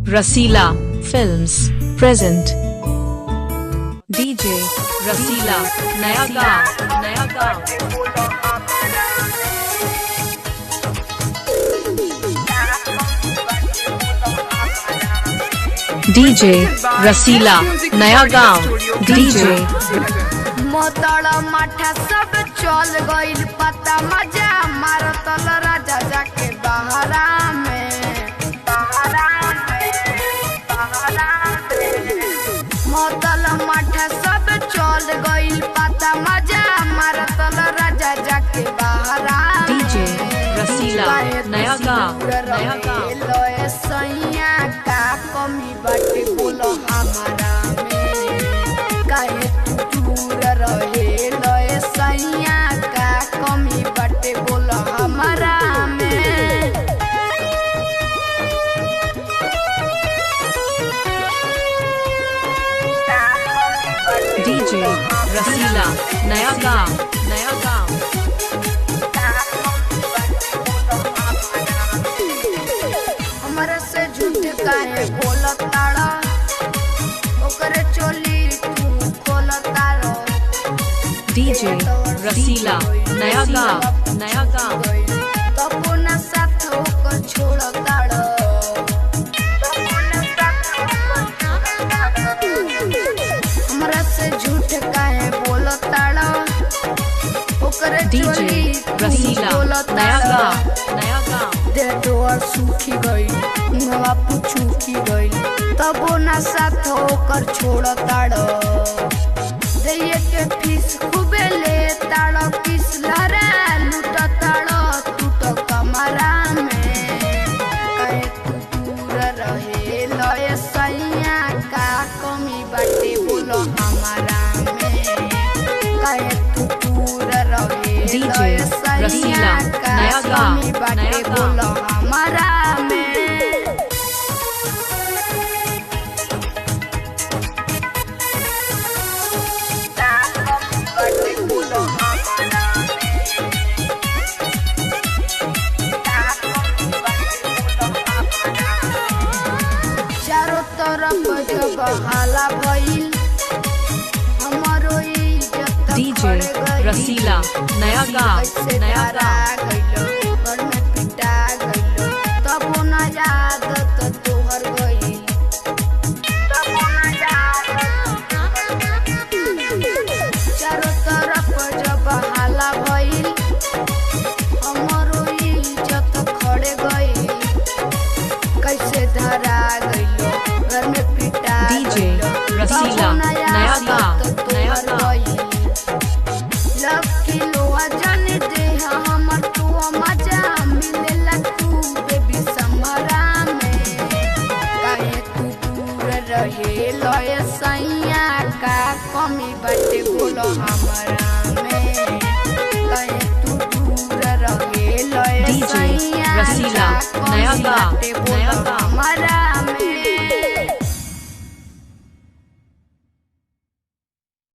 रसीला films present DJ रसीला नया गाँव DJ रसीला नया गाँव डीजे मोतड़ा माठा सब चल गइल पता मजा मारतल राजा जाके बहरा में मोतल माठा सब चल गइल पता मजा मारतल राजा जाके बहरा डीजे रसीला नया गाँव लोए सैया का कमी बाटे बोलो हमारा में काहे तू दूर रहे लोए सैया का कमी बाटे बोलो हमारा में डीजे रसीला नया गाँव हमरा से झूठ काहे बोलताड़ा ओकरे चोली तू खोलताड़ा डीजे रसीला नया गाँव तबो न साथ ओकर छोड़ताड़ा हमरा से झूठ काहे बोलताड़ा ओकरे डीजे चोली रसीला नया गाँव देह तोहर सूखी गई मुहवा पुछूखी गई तबो न साथ होकर छोड़ताड़ दैये के फीस खूबे ले ताड़ किस लहरा लूटताड़ तू तो कमरा में कहे तू दूर रहे लय सैया का कमी बाटे बोलो हमारा में कहे तू दूर रहे डीजे रसीला नया गाँव बाटे बोलो हमारा में चारों तरफ जब हाला भइल हमारो इज्जत डीजे रसीला नया गाँव गइलो घर में पिटा गइलो तबो न याद तो तोहर गइल तबो न याद चारों तरफ जब हाला भइल हमारो इज्जत खड़े गइल कैसे धरा गइलो घर में पिटा डीजे रसीला नया गाँव लव किलो जन दे हमर तू मजा मिलेला तू बेबी समरा में काहे तू दूर रहे लय सैया का कमी बाटे बोलो हमारा में काहे तू दूर रहे लय डीजे सैया रसीला का नया कमी गाँव बाटे बोलो हमारा